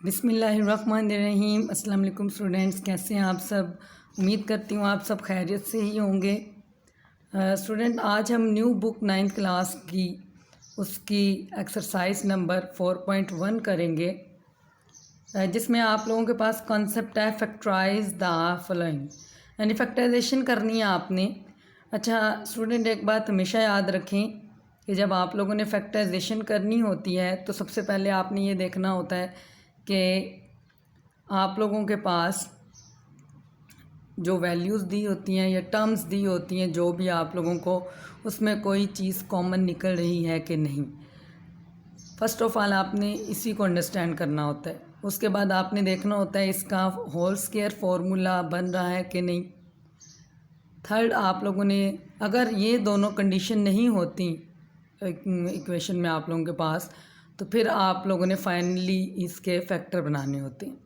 बिस्मिल्लाहिर्रहमानिर्रहीम। अस्सलाम वालेकुम स्टूडेंट्स, कैसे हैं आप सब। उम्मीद करती हूँ आप सब खैरियत से ही होंगे। स्टूडेंट, आज हम न्यू बुक 9th क्लास की उसकी एक्सरसाइज नंबर 4.1 करेंगे, जिसमें आप लोगों के पास कॉन्सेप्ट है फैक्टराइज द फॉलोइंग, यानी फैक्टराइजेशन करनी है आपने। अच्छा स्टूडेंट, एक बात हमेशा याद रखें कि जब आप लोगों ने फैक्टराइजेशन करनी होती है तो सबसे पहले आपने ये देखना होता है कि आप लोगों के पास जो वैल्यूज़ दी होती हैं या टर्म्स दी होती हैं, जो भी आप लोगों को, उसमें कोई चीज़ कॉमन निकल रही है कि नहीं। फ़र्स्ट ऑफ ऑल आपने इसी को अंडरस्टैंड करना होता है। उसके बाद आपने देखना होता है इसका होल स्क्वायर फार्मूला बन रहा है कि नहीं। थर्ड, आप लोगों ने अगर ये दोनों कंडीशन नहीं होती इक्वेशन में आप लोगों के पास, तो फिर आप लोगों ने फाइनली इसके फैक्टर बनाने होते हैं।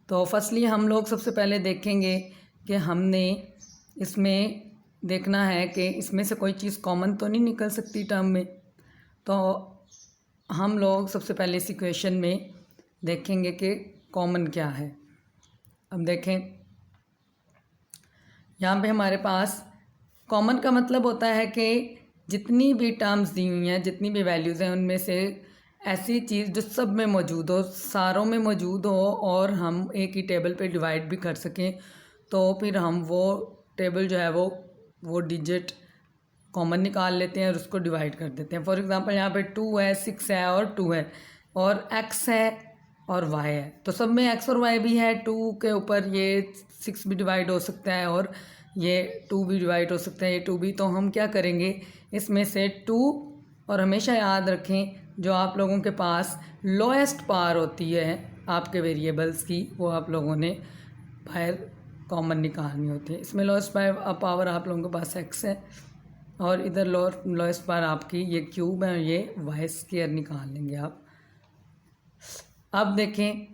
तो फर्स्टली हम लोग सबसे पहले देखेंगे कि हमने इसमें देखना है कि इसमें से कोई चीज़ कॉमन तो नहीं निकल सकती टर्म में। तो हम लोग सबसे पहले इस इक्वेशन में देखेंगे कि कॉमन क्या है। अब देखें, यहाँ पे हमारे पास कॉमन का मतलब होता है कि जितनी भी टर्म्स दी हुई हैं, जितनी भी वैल्यूज़ हैं, उनमें से ऐसी चीज़ जो सब में मौजूद हो, सारों में मौजूद हो और हम एक ही टेबल पे डिवाइड भी कर सकें, तो फिर हम वो टेबल जो है वो डिजिट कॉमन निकाल लेते हैं और उसको डिवाइड कर देते हैं। फॉर एग्ज़ाम्पल यहाँ पे 2 है, 6 है और 2 है और x है और y है, तो सब में x और y भी है। 2 के ऊपर ये 6 भी डिवाइड हो सकता है और ये 2 भी डिवाइड हो सकता है, ये 2 भी। तो हम क्या करेंगे, इसमें से 2, और हमेशा याद रखें जो आप लोगों के पास लोएस्ट पावर होती है आपके वेरिएबल्स की, वो आप लोगों ने बाहर कॉमन निकालनी होती है। इसमें लोएस्ट पावर आप लोगों के पास x है और इधर लोएस्ट पावर आपकी ये क्यूब है और ये वाई स्क्वायर निकाल लेंगे आप। अब देखें,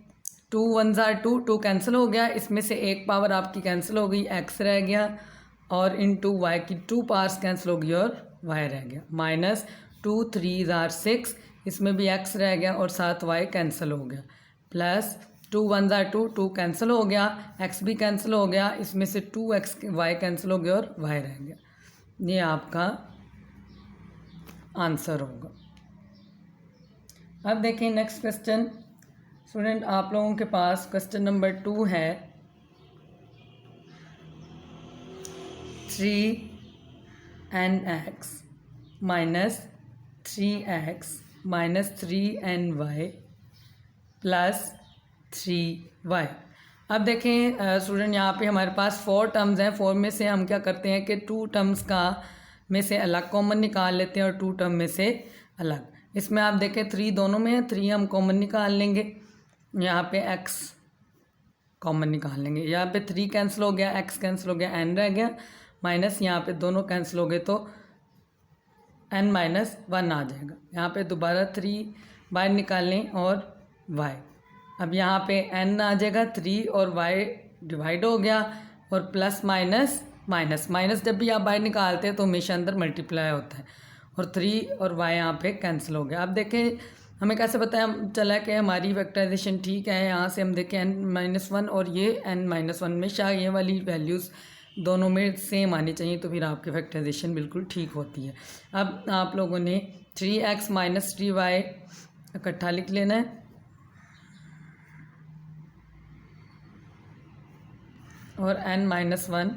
2 1 ज़ार 2, 2 कैंसिल हो गया, इसमें से एक पावर आपकी कैंसिल हो गई, x रह गया, और इन 2 वाई की 2 पावर्स कैंसिल हो गई और y रह गया। माइनस 2 3 ज़ार 6, इसमें भी x रह गया और साथ y कैंसिल हो गया। प्लस 2 1 ज़ार 2, 2 कैंसिल हो गया, x भी कैंसिल हो गया, इसमें से 2x y कैंसिल हो गया और y रह गया। ये आपका आंसर होगा। अब देखें नेक्स्ट क्वेश्चन। स्टूडेंट, आप लोगों के पास क्वेश्चन नंबर 2 है, 3nx minus 3x minus 3ny plus 3y। अब देखें स्टूडेंट, यहाँ पे हमारे पास 4 टर्म्स हैं। 4 में से हम क्या करते हैं कि 2 टर्म्स का में से अलग कॉमन निकाल लेते हैं और 2 टर्म में से अलग। इसमें आप देखें 3 दोनों में है, 3 हम कॉमन निकाल लेंगे, यहाँ पे x कॉमन निकाल लेंगे, यहाँ पे 3 कैंसिल हो गया, x कैंसिल हो गया, n रह गया, माइनस यहाँ पे दोनों कैंसिल हो गए तो n माइनस 1 आ जाएगा। यहाँ पे दोबारा 3 बाहर निकालें और y। अब यहाँ पे n आ जाएगा, 3 और y डिवाइड हो गया और प्लस माइनस माइनस माइनस जब भी आप बाहर निकालते हैं तो हमेशा अंदर मल्टीप्लाई होता है, और 3 और y यहाँ पे कैंसिल हो गया। अब देखें हमें कैसे पता चला कि हमारी फैक्टराइजेशन ठीक है। यहाँ से हम देखें n-1 और ये n-1, हमेशा ये वाली वैल्यूज़ दोनों में सेम आनी चाहिए, तो फिर आपकी फैक्टराइजेशन बिल्कुल ठीक होती है। अब आप लोगों ने 3x माइनस 3y इकट्ठा लिख लेना है और n-1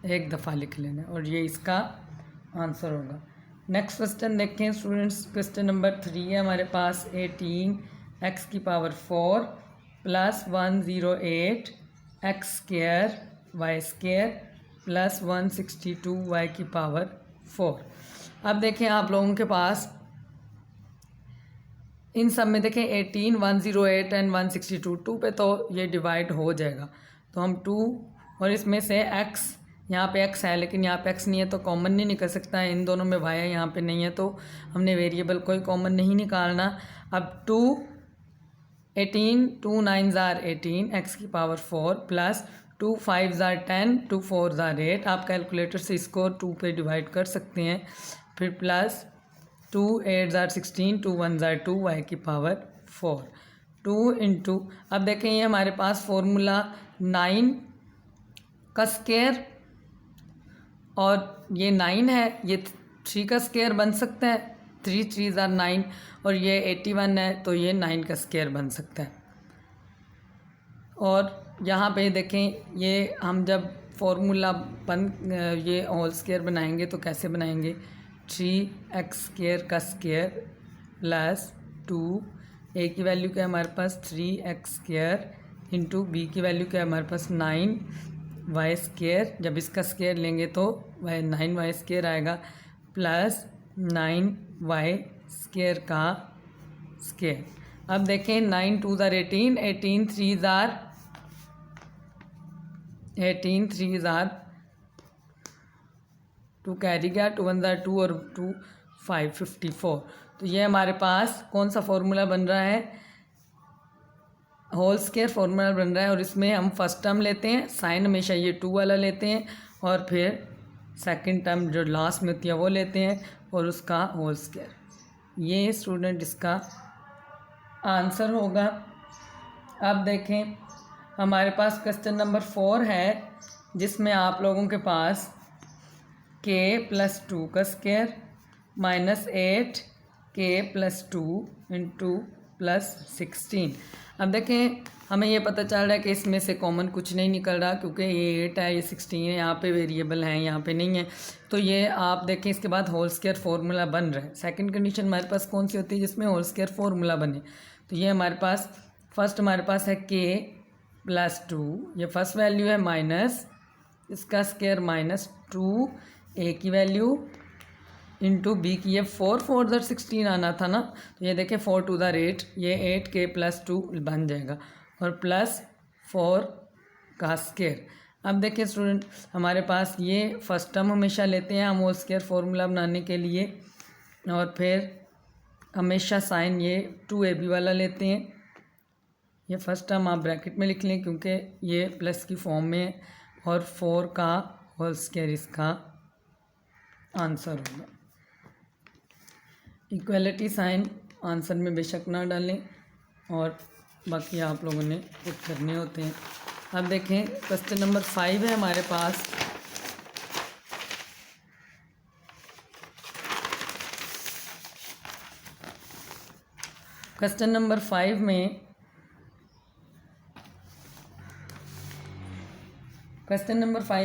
एक दफ़ा लिख लेना है, और ये इसका आंसर होगा। नेक्स्ट क्वेश्चन देखें स्टूडेंट्स, क्वेश्चन नंबर 3 है हमारे पास, 18x की power 4 plus 108 x square y square plus 162 y की पावर 4। अब देखें आप लोगों के पास इन सब में देखें 18 108 एंड 162, 2 पे तो ये डिवाइड हो जाएगा, तो हम 2 और इसमें से x, यहाँ पे x है लेकिन यहाँ पे x नहीं है तो कॉमन नहीं निकल सकता है। इन दोनों में y है, यहाँ पे नहीं है, तो हमने वेरिएबल कोई कॉमन नहीं निकालना। अब 2 18 2 9 ज़ार 18 x की पावर 4 प्लस 2 5 ज़ार 10 2 4 ज़ार 8। आप कैलकुलेटर से इसको 2 पे डिवाइड कर सकते हैं। फिर प्लस 2 8 ज़ार 16 2 1 ज़ार 2 y की पावर 4 2 इंटू, अब देखें ये हमारे पास फॉर्मूला 9 का स्क्वायर और ये 9 है, ये 3 का स्क्वायर बन सकता है, 3 3 आर 9, और ये 81 है तो ये 9 का स्क्वायर बन सकता है। और यहाँ पे देखें ये हम जब फॉर्मूला ये होल स्क्वायर बनाएंगे तो कैसे बनाएंगे, 3x स्क्वायर का स्क्वायर प्लस 2, a की वैल्यू क्या है हमारे पास 3x स्क्वायर इंटू बी की वैल्यू क्या है हमारे पास 9y स्क्वायर, जब इसका स्क्वायर लेंगे तो वह 9y स्क्वायर आएगा प्लस 9y स्क्वायर का स्क्वायर। अब देखें 9 2 ज़ार 18, 18 3 ज़ार 2 कैरी गया, 2 1 ज़ार 2 और 2 5 54। तो ये हमारे पास कौन सा फॉर्मूला बन रहा है, होल स्क्वायर फॉर्मूला बन रहा है। और इसमें हम फर्स्ट टर्म लेते हैं, साइन हमेशा ये 2 वाला लेते हैं, और फिर सेकंड टर्म जो लास्ट में होती है वो लेते हैं और उसका होल स्क्वायर। ये स्टूडेंट इसका आंसर होगा। अब देखें हमारे पास क्वेश्चन नंबर 4 है जिसमें आप लोगों के पास k प्लस 2 का square minus 8k plus 2 into plus 16। अब देखें हमें ये पता चल रहा है कि इसमें से कॉमन कुछ नहीं निकल रहा, क्योंकि ये 8 है, ये 16 है, यहाँ पे वेरिएबल हैं, यहाँ पे नहीं है। तो ये आप देखें इसके बाद होल स्क्वायर फार्मूला बन रहा है। सेकंड कंडीशन हमारे पास कौन सी होती है, जिसमें होल स्क्वायर फार्मूला बने। तो ये हमारे पास फर्स्ट हमारे पास है k प्लस 2, ये फर्स्ट वैल्यू है, माइनस इसका स्क्वायर माइनस 2 a की वैल्यू इंटू बी की, ये 4 4 ज़र 16 आना था ना, तो ये देखें 4 2 ज़र 8, ये 8k प्लस 2 बन जाएगा, और प्लस 4 का स्क्वायर। अब देखें स्टूडेंट हमारे पास ये फर्स्ट टर्म हमेशा लेते हैं हम होल स्क्वायर फार्मूला बनाने के लिए, और फिर हमेशा साइन ये 2ab वाला लेते हैं। ये फर्स्ट टर्म आप ब्रैकेट में लिख लें क्योंकि ये प्लस की फॉर्म में है, और 4 का होल स्क्वायर इसका आंसर होगा। इक्वलिटी साइन आंसर में बेशक ना डालें, और बाकी आप लोगों ने पुट करने होते हैं। अब देखें क्वेश्चन नंबर 5 है हमारे पास। क्वेश्चन नंबर 5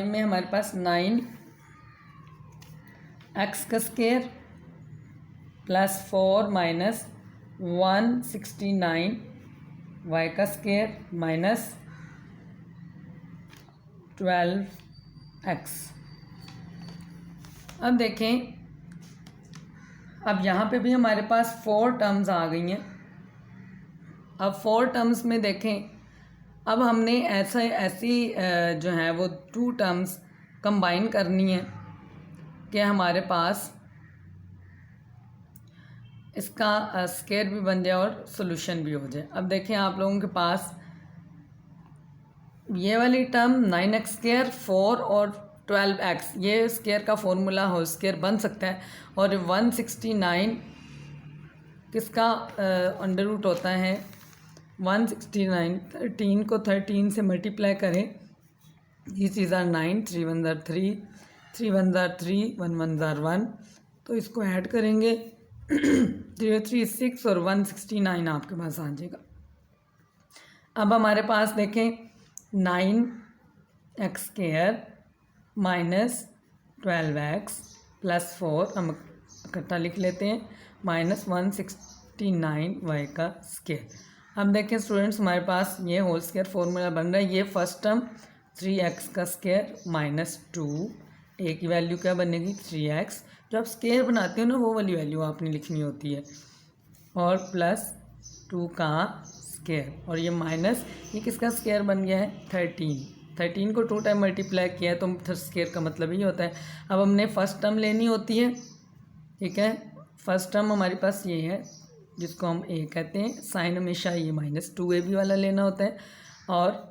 में हमारे पास 9x का स्क्वायर प्लस 4 माइनस 169 y का स्क्वायर माइनस 12x। अब देखें अब यहाँ पे भी हमारे पास 4 टर्म्स आ गई हैं। अब 4 टर्म्स में देखें, अब हमने ऐसी जो है वो 2 टर्म्स कंबाइन करनी है कि हमारे पास इसका स्क्वायर भी बन जाए और सॉल्यूशन भी हो जाए। अब देखें आप लोगों के पास ये वाली टर्म 9x स्क्वायर 4 और 12x, ये स्क्वायर का फॉर्मूला होल स्क्वायर बन सकता है, और 169 किसका अंडर रूट होता है 169। 13 को 13 से मल्टीप्लाई करें, दिस इज़ आर 9, 3 1 ज़ार 3, 3 1 ज़ार 3, 1 1 ज़ार 1, तो इसको ऐड करेंगे 036 और 169 आपके पास आ जाएगा। अब हमारे पास देखें 9x square minus 12x plus 4, हम इकट्ठा लिख लेते हैं, माइनस 169y का स्क्वायर। अब देखें स्टूडेंट्स हमारे पास ये होल स्क्वायर फॉर्मूला बन रहा है। ये फर्स्ट टर्म 3x का स्क्वायर माइनस 2, a की वैल्यू क्या बनेगी 3x, जो आप स्क्वायर बनाते हो ना वो वाली वैल्यू आपने लिखनी होती है, और प्लस 2 का स्क्वायर, और ये माइनस ये किसका स्क्वायर बन गया है 13 को 2 टाइम मल्टीप्लाई किया है तो स्क्वायर का मतलब ही होता है। अब हमने फर्स्ट टर्म लेनी होती है, ठीक है। फर्स्ट टर्म हमारे पास ये है जिसको हम a कहते हैं, साइन हमेशा ये माइनस 2ab वाला लेना होता है, और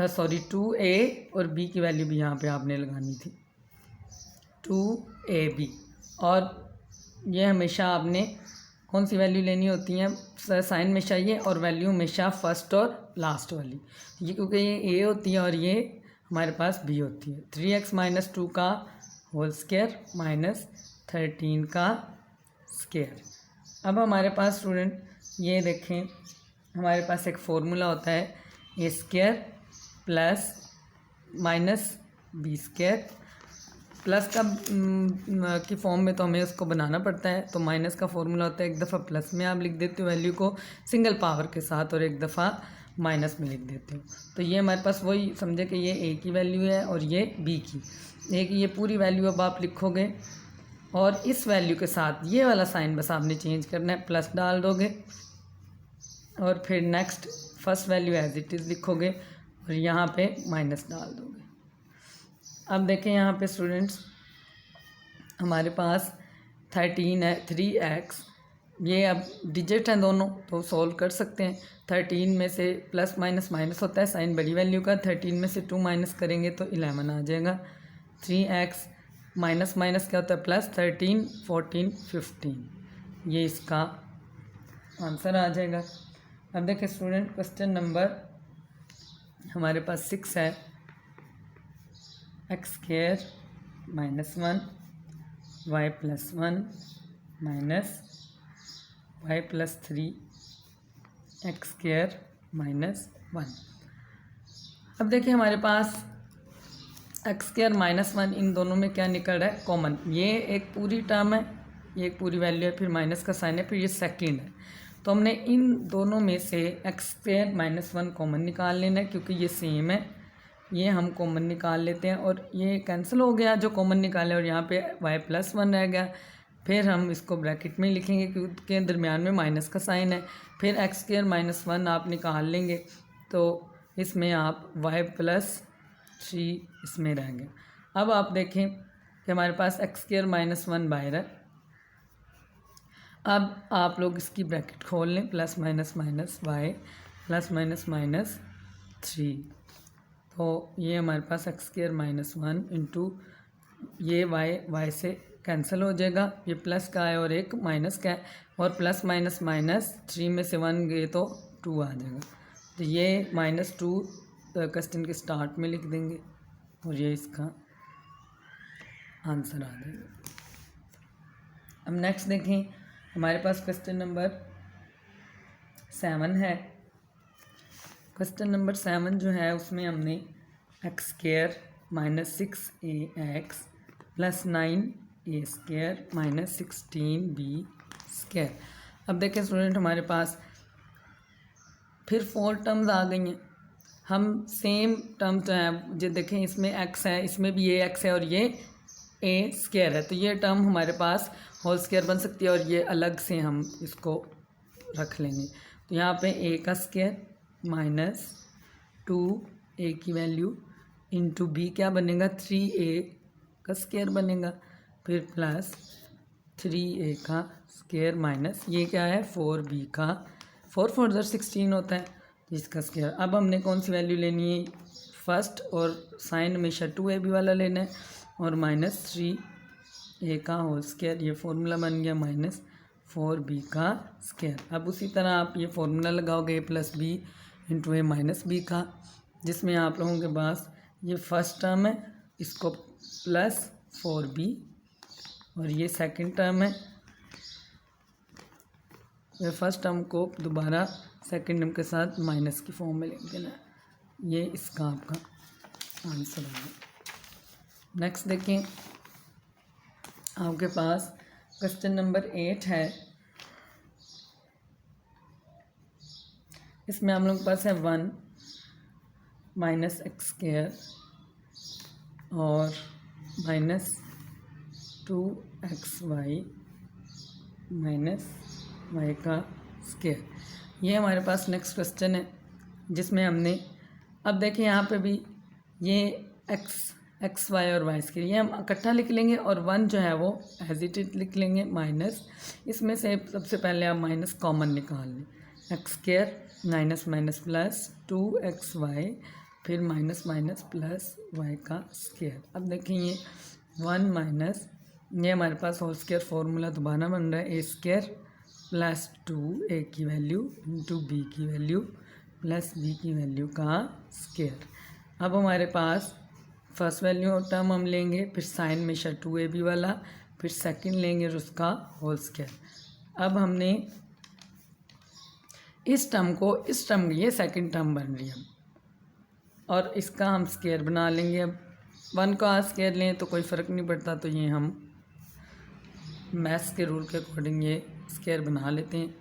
सॉरी 2a और b की वैल्यू भी यहाँ पे आपने लगानी थी 2ab, और ये हमेशा आपने कौन सी वैल्यू लेनी होती है, साइन हमेशा ये और वैल्यू हमेशा फर्स्ट और लास्ट वाली। ये क्योंकि ये ए होती है और ये हमारे पास बी होती है। 3x-2 का होल स्क्वायर माइनस 13 का स्क्वायर। अब हमारे पास स्टूडेंट ये देखें, हमारे पास एक फॉर्मूला होता है a square plus minus b square. Plus का की फॉर्म में तो हमें उसको बनाना पड़ता है, तो माइनस का फॉर्मूला होता है एक दफ़ा प्लस में आप लिख देते हो वैल्यू को सिंगल पावर के साथ और एक दफ़ा माइनस में लिख देते हो। तो ये हमारे पास वही समझे कि ये ए की वैल्यू है और ये बी की। ए की ये पूरी वैल्यू अब आप लिखोगे और इस वैल्यू के साथ ये वाला साइन बस आपने चेंज करना है, प्लस डाल दोगे और फिर next first value as it is लिखोगे और यहाँ पे माइनस डाल दोगे। अब देखें यहाँ पे स्टूडेंट्स हमारे पास 13 है, 3x, ये अब डिजिट हैं दोनों तो सॉल्व कर सकते हैं। 13 में से प्लस माइनस माइनस होता है साइन बड़ी वैल्यू का, 13 में से 2 माइनस करेंगे तो 11 आ जाएगा। 3x माइनस माइनस क्या होता है प्लस, 13 14 15, ये इसका आंसर आ जाएगा। अब देखिए स्टूडेंट क्वेश्चन नंबर हमारे पास 6 है। x² -1 y + 1 minus y + 3 x² -1। अब देखिए हमारे पास x² -1 इन दोनों में क्या निकल रहा है कॉमन। ये एक पूरी टर्म है, ये एक पूरी वैल्यू है, फिर माइनस का साइन है, फिर ये सेकंड है। तो हमने इन दोनों में से x² -1 कॉमन निकाल लेना है क्योंकि ये सेम है। ये हम कॉमन निकाल लेते हैं और ये कैंसिल हो गया जो कॉमन निकाले और यहाँ पे y + 1 रह गया। फिर हम इसको ब्रैकेट में लिखेंगे क्योंकि दरमियान में माइनस का साइन है। फिर x² -1 आप निकाल लेंगे तो इसमें आप y + 3 इसमें रह गया। अब आप देखें कि हमारे पास x² -1 बाहर है। अब आप लोग इसकी ब्रैकेट खोल लें, प्लस माइनस माइनस y + -3, तो ये हमारे पास x² -1 इंटू ये y से कैंसिल हो जाएगा, ये प्लस का है और एक माइनस का है और प्लस माइनस माइनस 3 में से 1 गए तो 2 आ जाएगा। तो ये -2 क्वेश्चन के स्टार्ट में लिख देंगे और ये इसका आंसर आ जाएगा। अब नेक्स्ट देखें हमारे पास क्वेश्चन नंबर 7 है। क्वेश्चन नंबर 7 जो है उसमें हमने x² -6ax + 9a² -16b²। अब देखें स्टूडेंट हमारे पास फिर 4 टर्म्स आ गई हैं। हम सेम टर्म जो है जो देखें इसमें x है, इसमें भी ये x है और ये a² है, तो ये टर्म हमारे पास होल स्क्वायर बन सकती है और ये अलग से हम इसको रख लेंगे। तो यहाँ पे a का स्क्वायर -2a की वैल्यू इंटू b क्या बनेगा 3a का स्क्वायर बनेगा, फिर प्लस 3a का स्क्वायर माइनस ये क्या है 4b का, 4 4 16 होता है इसका स्क्वायर। अब हमने कौन सी वैल्यू लेनी है, फर्स्ट और साइन हमेशा 2ab वाला लेना है और -3a का होल स्क्वायर, ये फॉर्मूला बन गया -4b का स्क्वायर। अब उसी तरह आप ये फॉर्मूला लगाओगे a + b into a -b का, जिसमें आप लोगों के पास ये फर्स्ट टर्म है इसको +4b और ये सेकंड टर्म है, ये फर्स्ट टर्म को दोबारा सेकंड टर्म के साथ माइनस की फॉर्म में लिख देना, ये इसका आपका आंसर होगा। नेक्स्ट देखें आपके पास क्वेश्चन नंबर 8 है। इसमें हम लोग के पास है 1 -x² और -2xy -y का स्क्वायर। ये हमारे पास नेक्स्ट क्वेश्चन है जिसमें हमने अब देखें यहाँ पे भी ये x y और y स्क्वायर ये हम इकट्ठा लिख लेंगे और 1 जो है वो एज इट इज लिख लेंगे माइनस, इसमें से सबसे पहले आप माइनस कॉमन निकाल लें, x² माइनस प्लस 2xy फिर माइनस माइनस प्लस y का स्क्वायर। अब देखें ये 1 - ये हमारे पास होल स्क्वायर फॉर्मूला दोबारा बन रहा है, ए स्क्वायर प्लस 2 ए की वैल्यू इंटू बी की वैल्यू प्लस बी की वैल्यू का स्क्वायर। अब हमारे पास फर्स्ट वैल्यू टर्म हम लेंगे, फिर साइन हमेशा 2ab वाला, फिर सेकंड लेंगे उसका होल स्क्वायर। अब हमने इस टर्म को, इस टर्म ये सेकंड टर्म बन रही है और इसका हम स्क्वायर बना लेंगे। अब 1 का स्क्वायर लें तो कोई फ़र्क नहीं पड़ता, तो ये हम मैथ्स के रूल के अकॉर्डिंग ये स्क्वायर बना लेते हैं।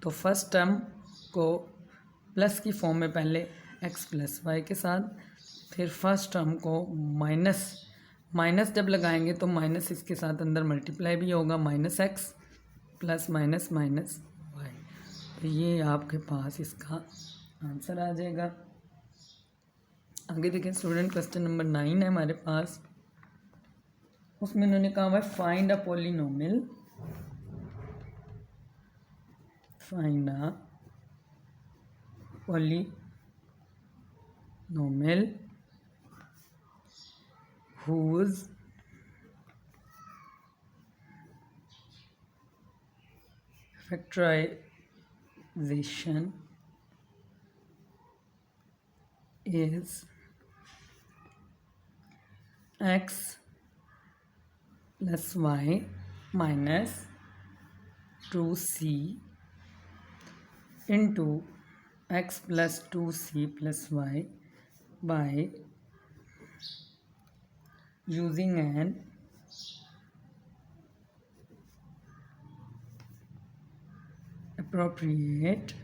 तो फर्स्ट टर्म को प्लस की फॉर्म में पहले x प्लस वाई के साथ, फिर फर्स्ट टर्म को माइनस जब लगाएंगे तो माइनस इसके साथ अंदर मल्टीप्लाई भी होगा, minus x plus minus minus y. तो ये आपके पास इसका आंसर आ जाएगा। आगे देखें स्टूडेंट, क्वेश्चन नंबर 9 है हमारे पास। उसमें उन्होंने कहा हुआ है find a polynomial, find a polynomial whose factorization is x plus y minus 2c into x plus 2c plus y by using an appropriate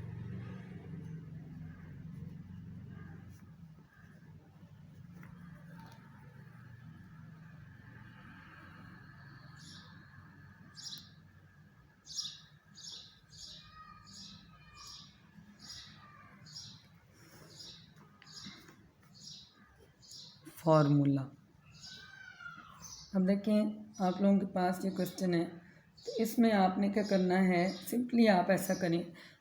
formula. अब देखें आप लोगों के पास ये क्वेश्चन है, तो इसमें आपने क्या करना है, सिंपली आप ऐसा करें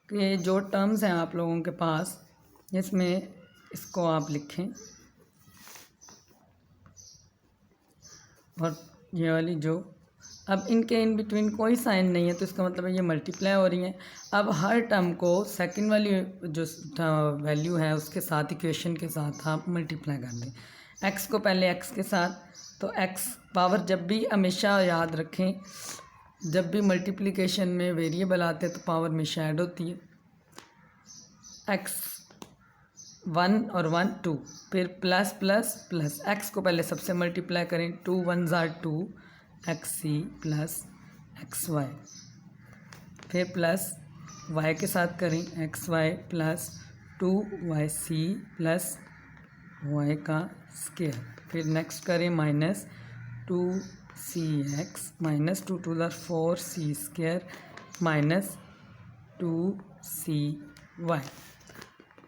कि जो टर्म्स हैं आप लोगों के पास, इसमें इसको आप लिखें और ये वाली जो, अब इनके इन बिटवीन कोई साइन नहीं है तो इसका मतलब है ये मल्टीप्लाई हो रही हैं। अब हर टर्म को सेकंड वाली जो वैल्यू है उसके साथ, इक्वेशन के साथ आप मल्टीप्लाई कर दें। एक्स को पहले एक्स के साथ, तो एक्स पावर जब भी हमेशा याद रखें, जब भी मल्टीप्लिकेशन में वेरिएबल आते हैं तो पावर हमेशा ऐड होती है। एक्स 1 और 1 2, फिर प्लस प्लस प्लस, एक्स को पहले सबसे मल्टीप्लाई करें, 2 1 ज़ार 2 x c plus x y, फिर प्लस वाई के साथ करें x y plus 2 y c plus y का स्क्वायर, फिर नेक्स्ट करें माइनस 2 सी एक्स माइनस 2 2 ज़ार 4 c square minus 2 c y.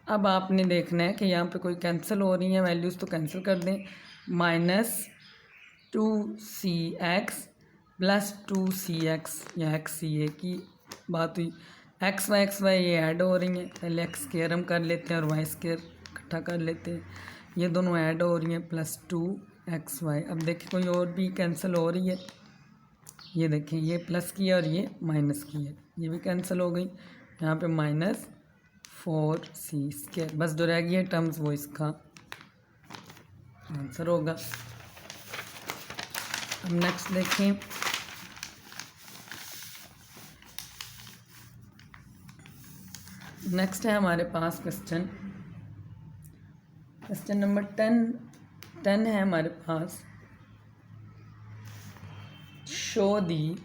अब आपने देखना है कि यहाँ पे कोई कैंसिल हो रही हैं वैल्यूज़, तो कैंसिल कर दें। माइनस 2cx प्लस 2cx, या एक्स सी ए की बात हुई, एक्स वाई ये ऐड हो रही हैं, पहले एक्स स्क्वायर हम कर लेते हैं और वाई स्क्वायर इकट्ठा कर लेते हैं, ये दोनों ऐड हो रही हैं, प्लस 2xy। अब देखिए कोई और भी कैंसिल हो रही है, ये देखें ये प्लस की है और ये माइनस की है, ये भी कैंसिल हो गई, यहाँ पे माइनस 4c स्क्वायर, बस जो रह गई है टर्म्स वो इसका आंसर होगा। अब नेक्स्ट देखें, नेक्स्ट है हमारे पास क्वेश्चन नंबर 10 है हमारे पास। Show the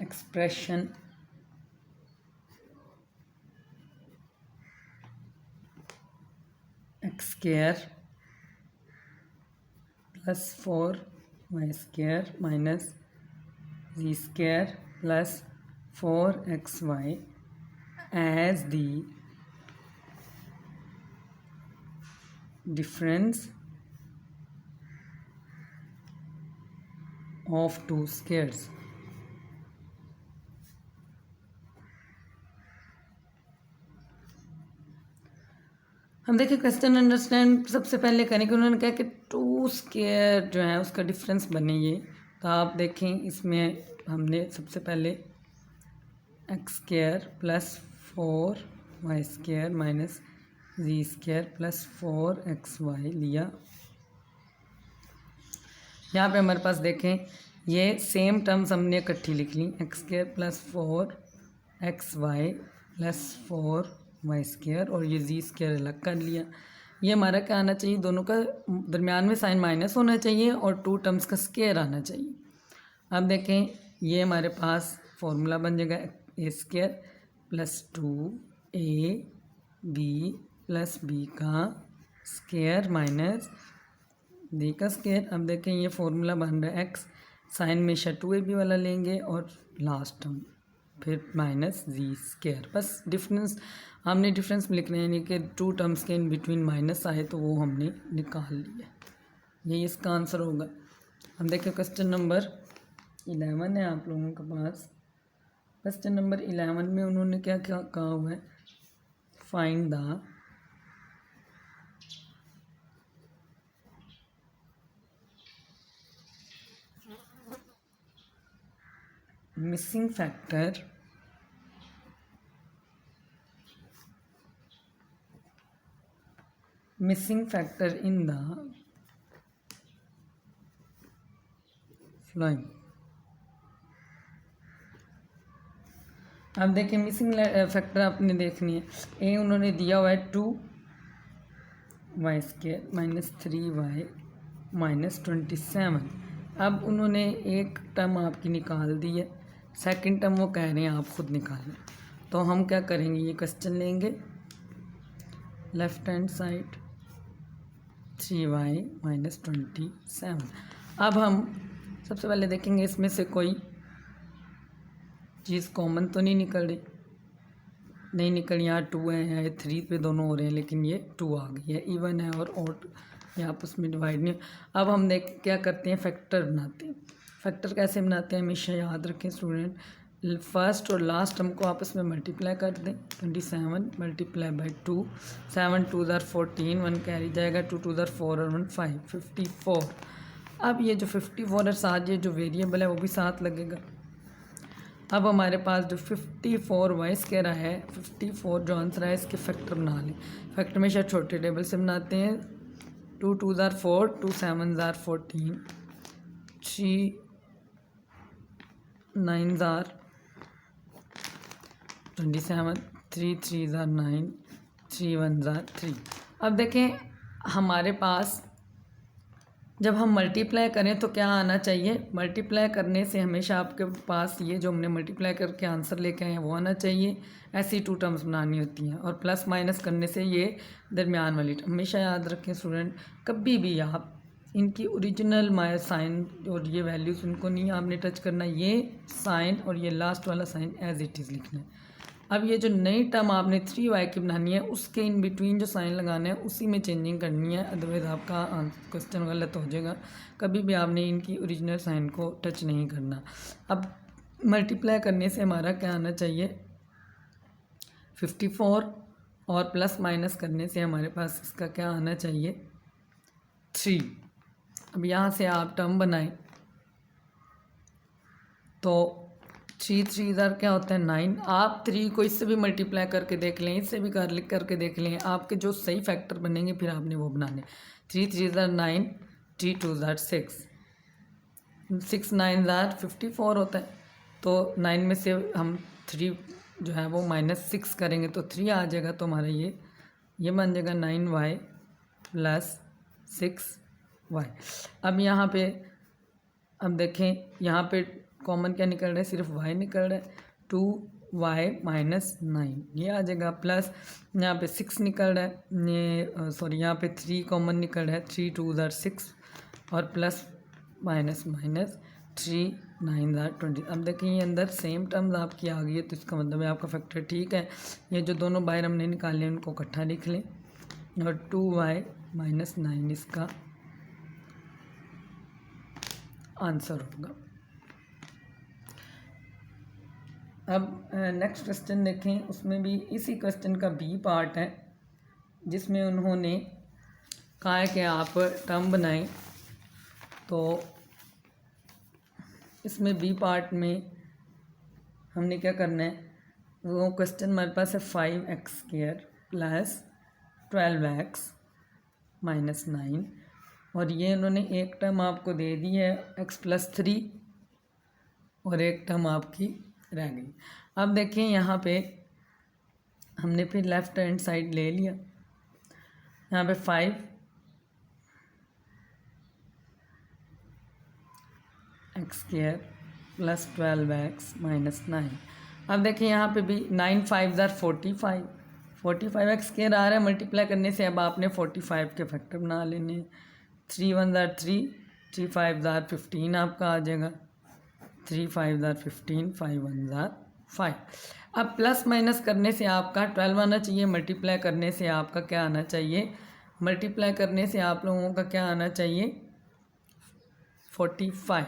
expression x square plus 4y square minus z square plus 4xy as the difference of two squares। हम देखिए क्वेश्चन अंडरस्टैंड सबसे पहले करें कि उन्होंने कहा कि 2 स्क्वायर जो है उसका डिफरेंस बने ये। तो आप देखें इसमें हमने सबसे पहले x square plus 4y square minus z square plus 4xy लिया। यहाँ पे हमारे पास देखें ये सेम टर्म्स हमने इकट्ठी लिख ली, x square plus 4xy plus 4y square और ये जी स्क्वायर अलग कर लिया। ये हमारा क्या आना चाहिए, दोनों का दरमियान में साइन माइनस होना चाहिए और 2 टर्म्स का स्क्वायर आना चाहिए। अब देखें ये हमारे पास फॉर्मूला बन जाएगा a square plus 2ab plus b का स्क्वायर माइनस डी का स्क्वायर। अब देखें ये फॉर्मूला बन रहा है एक्स, साइन हमेशा 2ab वाला लेंगे और लास्ट टर्म फिर माइनस जी स्क्वायर। बस डिफरेंस हमने डिफरेंस लिखना है, यानी कि 2 टर्म्स के इन बिटवीन माइनस आए तो वो हमने निकाल लिया। यही इसका आंसर होगा। हम देखें क्वेश्चन नंबर 11 है आप लोगों के पास। क्वेश्चन नंबर 11 में उन्होंने क्या क्या कहा हुआ है, find the missing factor in the following। अब देखिए मिसिंग फैक्टर आपने देखनी है। ए उन्होंने दिया हुआ है 2y square minus 3y minus 27। अब उन्होंने एक टर्म आपकी निकाल दी है, सेकंड टर्म वो कह रहे हैं आप खुद निकालें। तो हम क्या करेंगे, ये क्वेश्चन लेंगे left hand side 3y minus 27। अब हम सबसे पहले देखेंगे इसमें से कोई चीज़ कॉमन तो नहीं निकल रही, नहीं निकल, यहाँ 2 है, यहाँ 3 पे दोनों हो रहे हैं लेकिन ये 2 आ गई है, इवन है और ऑड ये आपस में डिवाइड नहीं। अब हम देख क्या करते हैं, फैक्टर बनाते हैं। फैक्टर कैसे बनाते हैं हमेशा याद रखें स्टूडेंट, फर्स्ट और लास्ट टर्म को आपस में मल्टीप्लाई कर दें। 27 मल्टीप्लाई बाई 2, 7 2 ज़ार 14, 1 कैरी जाएगा, 2 2 ज़ार 4 और 1 5, 54। अब ये जो 54 है साथ ये जो वेरिएबल है वो भी साथ लगेगा। अब हमारे पास जो 54 वाइस कह रहा है, 54 जो आंसर है इसके फैक्टर बना लें। फैक्टर हमेशा छोटे टेबल से बनाते हैं। 2 2 ज़ार 4, 2 7 ज़ार 14, 3 9 ज़ार 27, 3 3 ज़ार 9, 3 1 ज़ार 3। अब देखें हमारे पास जब हम मल्टीप्लाई करें तो क्या आना चाहिए, मल्टीप्लाई करने से हमेशा आपके पास ये जो हमने मल्टीप्लाई करके आंसर लेके आए हैं वो आना चाहिए। ऐसी 2 टर्म्स बनानी होती हैं और प्लस माइनस करने से ये दरमियान वाली हमेशा याद रखें स्टूडेंट, कभी भी आप इनकी ओरिजिनल माय साइन और ये वैल्यूज़ उनको नहीं आपने टच करना, ये साइन और ये लास्ट वाला साइन एज इट इज़ लिखना है। अब ये जो नई टर्म आपने 3y की बनानी है उसके इन बिटवीन जो साइन लगाना है उसी में चेंजिंग करनी है, अदरवाइज़ आपका क्वेश्चन गलत हो जाएगा। कभी भी आपने इनकी ओरिजिनल साइन को टच नहीं करना। अब मल्टीप्लाई करने से हमारा क्या आना चाहिए 54 और प्लस माइनस करने से हमारे पास इसका क्या आना चाहिए 3। अब यहाँ से आप टर्म बनाएं तो 3 3 ज़ार क्या होता है 9। आप 3 को इससे भी मल्टीप्लाई करके देख लें, इससे भी करके देख लें, आपके जो सही फैक्टर बनेंगे फिर आपने वो बनाने। 3 3 ज़ार 9, 3 2 ज़ार 6, 6 9 ज़ार 54 होता है। तो 9 में से हम 3 जो है वो -6 करेंगे तो 3 आ जाएगा। तो हमारा ये बन जाएगा 9y प्लस 6y। अब यहाँ पे अब देखें यहाँ पे कॉमन क्या निकल रहा है, सिर्फ y निकल रहा है, 2y माइनस 9 ये आ जाएगा, प्लस यहाँ पे 6 निकल रहा है, ये सॉरी यहाँ पे 3 कॉमन निकल रहा है, 3 2 ज़ार 6 और प्लस माइनस 3 9 ज़ार 20। अब देखें ये अंदर सेम टर्म्स आपकी आ गई है तो इसका मतलब है आपका फैक्टर ठीक है। ये जो दोनों बाहर हमने निकाले उनको इकट्ठा लिख लें और 2y माइनस 9 इसका आंसर होगा। अब नेक्स्ट क्वेश्चन देखें, उसमें भी इसी क्वेश्चन का बी पार्ट है। जिसमें उन्होंने कहा है कि आप टर्म बनाएं। तो इसमें बी पार्ट में हमने क्या करना है, वो क्वेश्चन हमारे पास है 5x² प्लस 12x माइनस 9, और ये उन्होंने एक टर्म आपको दे दी है x+3 और एक टर्म आपकी रह गई। अब देखिए यहाँ पे हमने फिर लेफ्ट हैंड साइड ले लिया, यहाँ पे 5x² प्लस 12x माइनस 9। अब देखिए यहाँ पे भी 9 5 ज़ार 45, 45x² आ रहा है, मल्टीप्लाई करने से अब आपने 45 के फैक्टर बना लेने। 3 1 ज़ार 3, 3 5 ज़ार 15 आपका आ जाएगा, 3 5 ज़ार 15, 5 1 ज़ार 5। अब प्लस माइनस करने से आपका 12 आना चाहिए, मल्टीप्लाई करने से आपका क्या आना चाहिए, मल्टीप्लाई करने से आप लोगों का क्या आना चाहिए 45।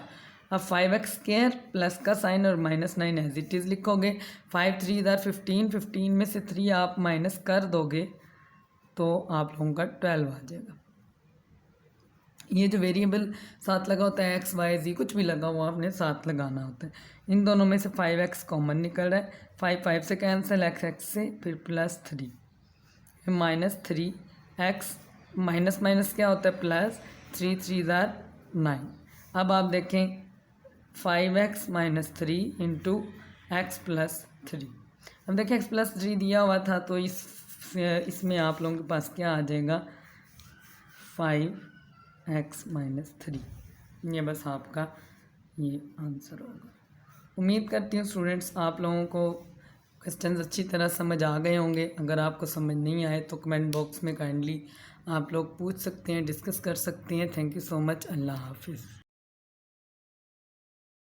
अब 5x² प्लस का साइन और माइनस 9 एज इट इज़ लिखोगे। 5 3 ज़ार 15, 15 में से 3 आप माइनस कर दोगे तो आप लोगों का 12 आ जाएगा। ये जो वेरिएबल साथ लगा होता है x y z कुछ भी लगा हुआ आपने साथ लगाना होता है। इन दोनों में से 5x कॉमन निकल रहा है, 5 5 से कैंसिल, x से, फिर plus 3 minus 3x minus minus क्या होता है प्लस, 3 3 ज़ार 9। अब आप देखें 5x minus 3 into x plus 3। अब देखिए x+3 दिया हुआ था तो इसमें आप लोगों के पास क्या आ जाएगा 5x माइनस 3। ये बस आपका ये आंसर होगा। उम्मीद करती हूँ स्टूडेंट्स आप लोगों को क्वेश्चंस अच्छी तरह समझ आ गए होंगे। अगर आपको समझ नहीं आए तो कमेंट बॉक्स में काइंडली आप लोग पूछ सकते हैं, डिस्कस कर सकते हैं। Thank you so much. अल्लाह हाफिज़।